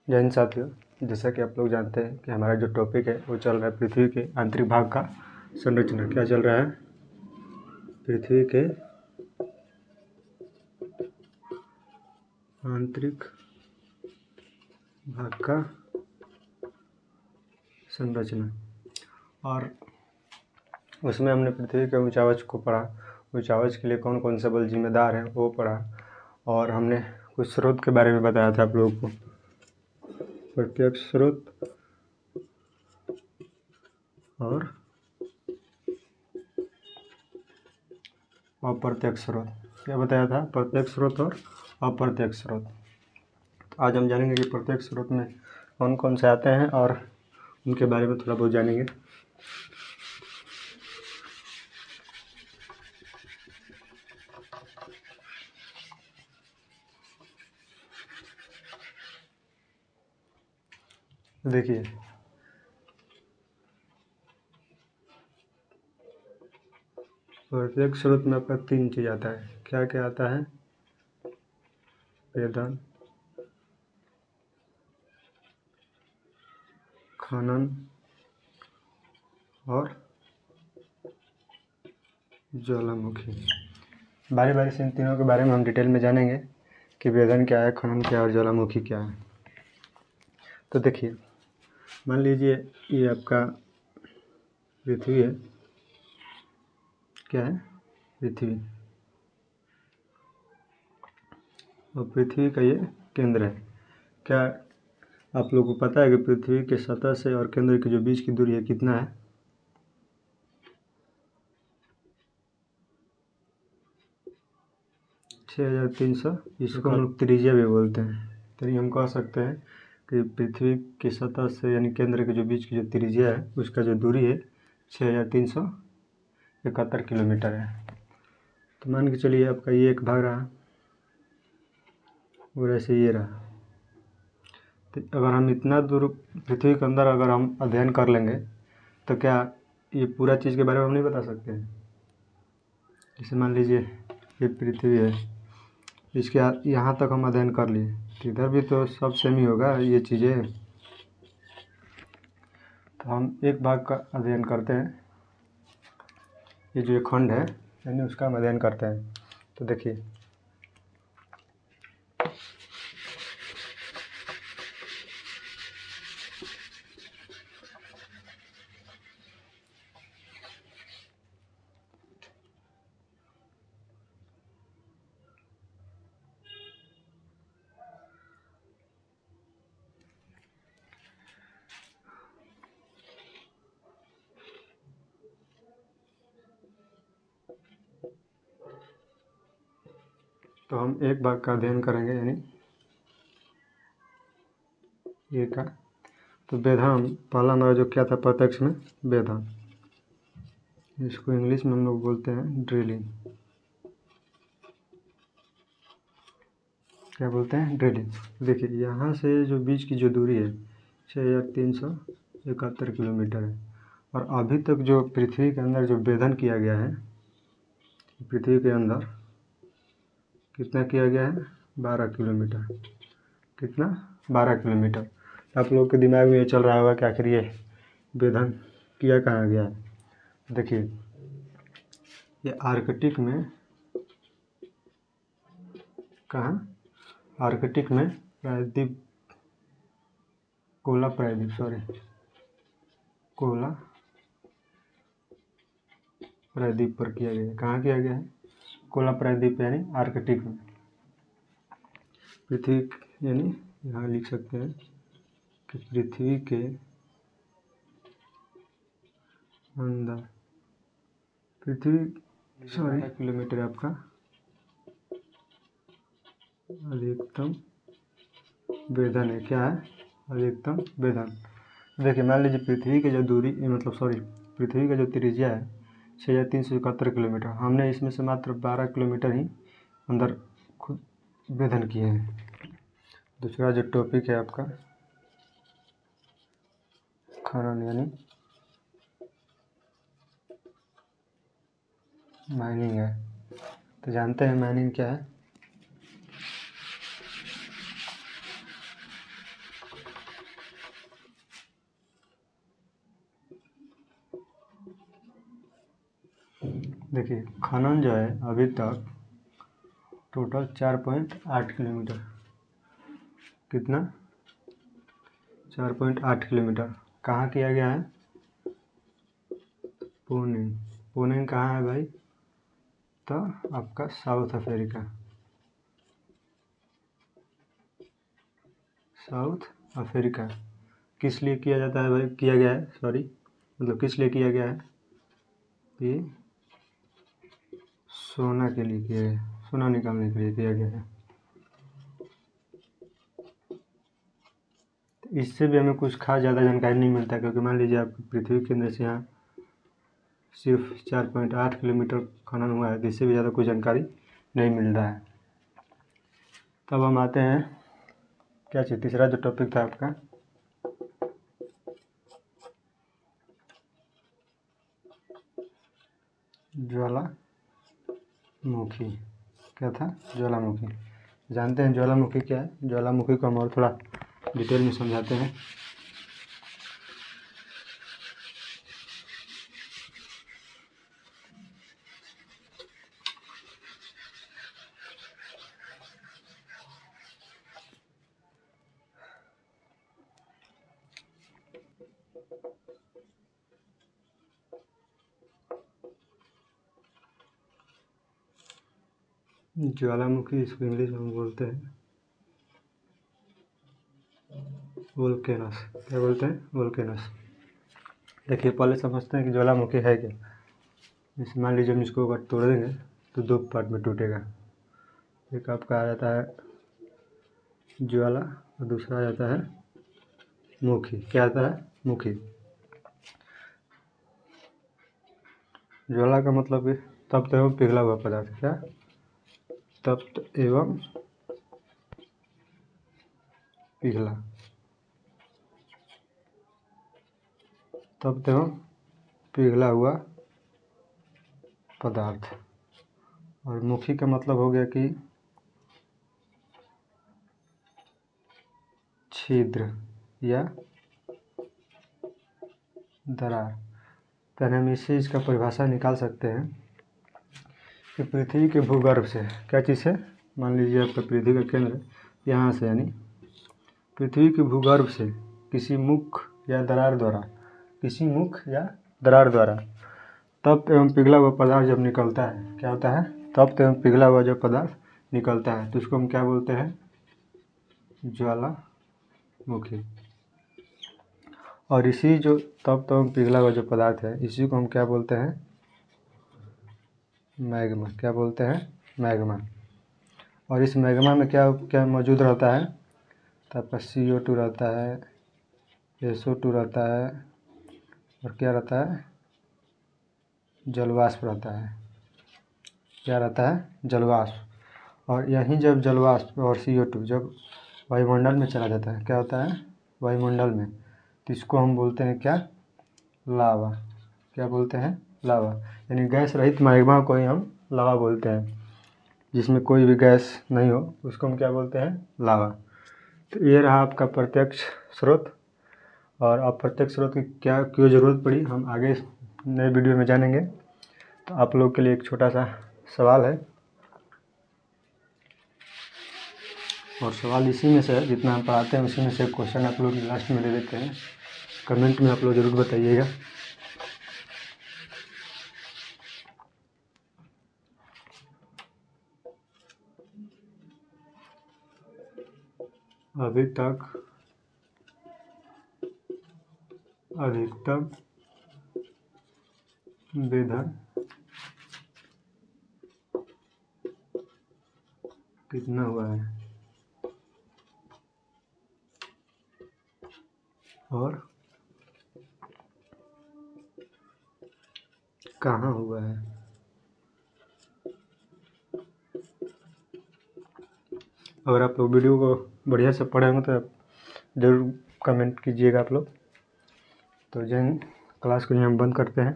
जय हिंद साथियों, जैसा कि आप लोग जानते हैं कि हमारा जो टॉपिक है वो चल रहा है पृथ्वी के आंतरिक भाग का संरचना। क्या चल रहा है? पृथ्वी के आंतरिक भाग का संरचना। और उसमें हमने पृथ्वी के ऊंचावच को पढ़ा, ऊंचावच के लिए कौन कौन से बल जिम्मेदार हैं वो पढ़ा, और हमने कुछ स्रोत के बारे में बताया था आप लोगों को। प्रत्यक्ष स्रोत और अप्रत्यक्ष स्रोत। क्या बताया था? प्रत्यक्ष स्रोत और अप्रत्यक्ष स्रोत। तो आज हम जानेंगे कि प्रत्यक्ष स्रोत में कौन कौन से आते हैं और उनके बारे में थोड़ा बहुत जानेंगे। देखिए, प्रत्यक्ष स्रोत में आपका 3 चीज़ आता है। क्या क्या आता है? वेधन, खनन और ज्वालामुखी। बारी बारी से इन तीनों के बारे में हम डिटेल में जानेंगे कि वेधन क्या है, खनन क्या है और ज्वालामुखी क्या है। तो देखिए, मान लीजिए ये आपका पृथ्वी है। क्या है? पृथ्वी। और पृथ्वी का ये केंद्र है। क्या आप लोगों को पता है कि पृथ्वी के सतह से और केंद्र के जो बीच की दूरी है कितना है? 6300। इसको हम लोग त्रिज्या भी बोलते हैं। तो ये हम कह सकते हैं कि पृथ्वी की सतह से यानी केंद्र के जो बीच की जो त्रिज्या है उसका जो दूरी है 6371 किलोमीटर है। तो मान के चलिए आपका ये एक भाग रहा और ऐसे ये रहा। तो अगर हम इतना दूर पृथ्वी के अंदर अगर हम अध्ययन कर लेंगे तो क्या ये पूरा चीज़ के बारे में हम नहीं बता सकते हैं? जैसे मान लीजिए ये पृथ्वी है, इसके यहाँ तक हम अध्ययन कर लिए, तो इधर भी तो सब सेम ही होगा ये चीज़ें। तो हम एक भाग का अध्ययन करते हैं, ये जो खंड है यानी उसका हम अध्ययन करते हैं। तो देखिए, तो हम एक भाग का अध्ययन करेंगे यानी ये का। तो वेधन पहला हमारा जो क्या था प्रत्यक्ष में? वेधन। इसको इंग्लिश में हम लोग बोलते हैं ड्रिलिंग। क्या बोलते हैं? ड्रिलिंग। देखिए, यहाँ से जो बीच की जो दूरी है 6371 किलोमीटर है। और अभी तक जो पृथ्वी के अंदर जो वेधन किया गया है, पृथ्वी के अंदर कितना किया गया है? 12 किलोमीटर। कितना? 12 किलोमीटर। आप लोग के दिमाग में ये चल रहा होगा कि आखिर ये वेधन किया कहाँ गया है। देखिए, ये आर्कटिक में, कहाँ? आर्कटिक में प्रायद्वीप, कोला प्रायद्वीप, सॉरी कोला प्रायद्वीप पर किया गया है। कहाँ किया गया है? कोला प्रायद्वीप यानी आर्कटिक में। पृथ्वी यानी यहाँ लिख सकते हैं कि पृथ्वी के अंदर, पृथ्वी, सॉरी, किलोमीटर आपका अधिकतम वेधन है। क्या है? अधिकतम वेधन। देखिए, मान लीजिए पृथ्वी की जो दूरी, मतलब सॉरी, पृथ्वी का जो त्रिज्या है 6371 किलोमीटर, हमने इसमें से मात्र 12 किलोमीटर ही अंदर खुद वेधन किए हैं। दूसरा जो टॉपिक है आपका खनन यानी माइनिंग है। तो जानते हैं माइनिंग क्या है? देखिए खनन जो है अभी तक टोटल 4.8 किलोमीटर, कितना 4.8 किलोमीटर कहाँ किया गया है? पुणे। पुणे कहाँ है भाई? तो आपका साउथ अफ्रीका, साउथ अफ्रीका। किस लिए किया जाता है भाई, किया गया है, सॉरी मतलब किस लिए किया गया है? ये सोना के लिए किया है, सोना निकालने के लिए किया गया है। इससे भी हमें कुछ खास ज़्यादा जानकारी नहीं मिलता, क्योंकि मान लीजिए आप पृथ्वी केंद्र से यहाँ सिर्फ 4.8 किलोमीटर खनन हुआ है, तो इससे भी ज़्यादा कोई जानकारी नहीं मिल रहा है। तब हम आते हैं क्या चीज़, तीसरा जो टॉपिक था आपका, ज्वालामुखी। क्या था? ज्वालामुखी। जानते हैं ज्वालामुखी क्या है? ज्वालामुखी को हम और थोड़ा डिटेल में समझाते हैं। ज्वालामुखी इसको इंग्लिश में हम बोलते हैं वोल्केनस। क्या बोलते हैं? वोल्केनस। देखिए पहले समझते हैं कि ज्वालामुखी है क्या। जैसे मान लीजिए हम इसको अगर तोड़ देंगे तो दो पार्ट में टूटेगा। एक आपका आ जाता है ज्वाला और दूसरा आ जाता है मुखी। क्या आता है? मुखी। ज्वाला का मतलब तप्त एवं पिघला हुआ पदार्थ। क्या? तप्त एवं पिघला, तप्त एवं पिघला हुआ पदार्थ। और मुखी का मतलब हो गया कि छिद्र या दरार। पहले हम इस चीज़ का परिभाषा निकाल सकते हैं कि पृथ्वी के भूगर्भ से, क्या चीज़ है, मान लीजिए आपका पृथ्वी का केंद्र यहाँ से, यानी पृथ्वी के भूगर्भ से किसी मुख या दरार द्वारा, किसी मुख या दरार द्वारा तप्त एवं पिघला हुआ पदार्थ जब निकलता है, क्या होता है? तप्त एवं पिघला हुआ जब पदार्थ निकलता है तो उसको हम क्या बोलते हैं? ज्वालामुखी। और इसी जो तप्त एवं पिघला हुआ जो पदार्थ है, इसी को हम क्या बोलते हैं? मैग्मा। क्या बोलते हैं? मैग्मा। और इस मैग्मा में क्या क्या मौजूद रहता है? तो आपका CO2 रहता है, SO2 रहता है, और क्या रहता है? जलवाष्प रहता है। क्या रहता है? जलवाष्प। और यही जब जलवाष्प और CO2 जब वायुमंडल में चला जाता है, क्या होता है? वायुमंडल में, तो इसको हम बोलते हैं क्या? लावा। क्या बोलते हैं? लावा। यानी गैस रहित मैग्मा को ही हम लावा बोलते हैं। जिसमें कोई भी गैस नहीं हो उसको हम क्या बोलते हैं? लावा। तो ये रहा आपका प्रत्यक्ष स्रोत। और अप्रत्यक्ष स्रोत की क्या क्यों ज़रूरत पड़ी, हम आगे नए वीडियो में जानेंगे। तो आप लोग के लिए एक छोटा सा सवाल है, और सवाल इसी में से है, जितना हम पढ़ाते हैं उसी में से एक क्वेश्चन आप लोग लास्ट में दे देते हैं। कमेंट में आप लोग ज़रूर बताइएगा। अभी तक अधिकतम वेधन कितना हुआ है और कहाँ हुआ है? अगर आप लोग वीडियो को बढ़िया से पढ़े होंगे तो ज़रूर कमेंट कीजिएगा आप लोग। तो जैन क्लास को यहाँ हम बंद करते हैं।